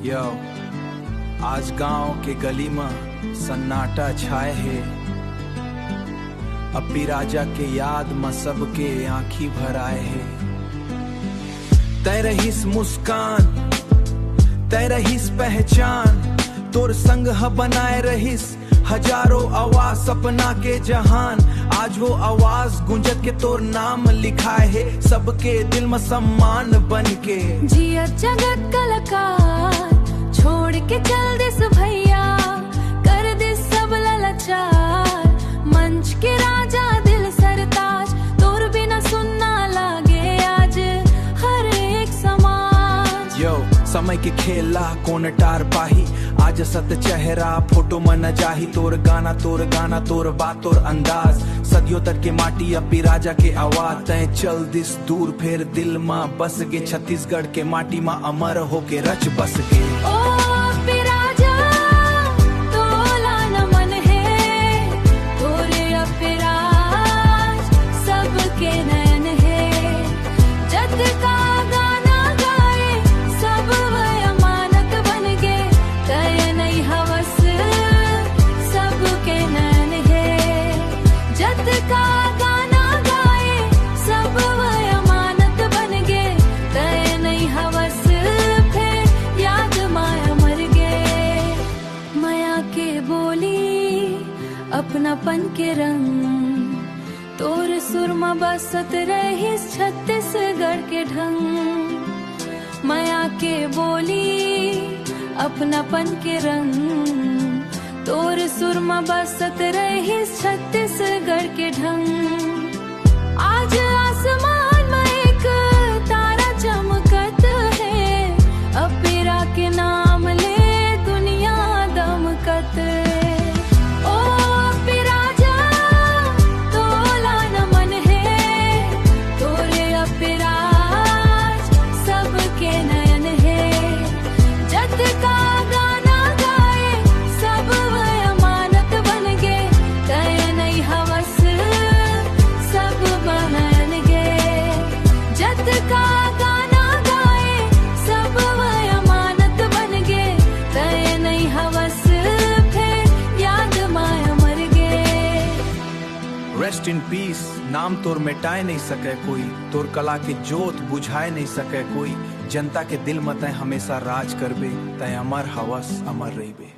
यो आज गांव के गली में सन्नाटा छाए है। अपी राजा के याद में सबके आंखी भर आए है। तय रहीस मुस्कान, तय रहीस पहचान, तोर संग ह बनाए रहीस हजारों आवाज सपना के जहान। आज वो आवाज गुंजत के तोर नाम लिखाए है, सबके दिल में सम्मान बन के। जिया जगत कलाकार छोड़ के चल दिस भैया, कर दिस सब ललचार। मंच के राजा दिल सरताज, तोर बिना सुनना लागे आज हर एक समाज। यो समय के खेला कौन टार पाही, आज सत चेहरा फोटो में न जाही। तोर गाना तोर बात तोर अंदाज, सदियों तक के माटी अपी राजा के आवाज। तय चल दिस दूर फिर दिल में बस के, छत्तीसगढ़ के माटी में अमर होके रच बस के। ओ अपी राजा तोला नमन है, तोरे अपी राज सबके नयन है। जद का गाना गाए सब वह अमानत बन गे, तय नहीं हवस सबके नयन है। जद का गाना गाए सब वह अमानत बन गे, तय नहीं हवस फिर याद माया मर गे। माया के बोली अपनापन के रंग, तोर सुरमा बसत रहीस छत्तीसगढ़ के ढंग। माया के बोली अपनापन के रंग, तोर सुरमा बसत रहीस छत्तीसगढ़ के ढंग। आज आसमान में एक तारा चमकत है, अपीरा के नाम ले दुनिया दमकत। ओ अपी राजा तोला नमन है, तोरे अपी राज सबके नयन है। जद का गाना गाए सब वह अमानत बन गे, तय नहीं हवस सब बनन गे। जद का गाना गाए सब वह अमानत बन गे, तय नहीं हवस फिर याद माया मर गे। रेस्ट इन पीस, नाम तोर मिटाए नहीं सके कोई, तोर कला के जोत बुझाए नहीं सके कोई। जनता के दिल में तय हमेशा राज करबे, तय अमर हवस अमर रहिबे।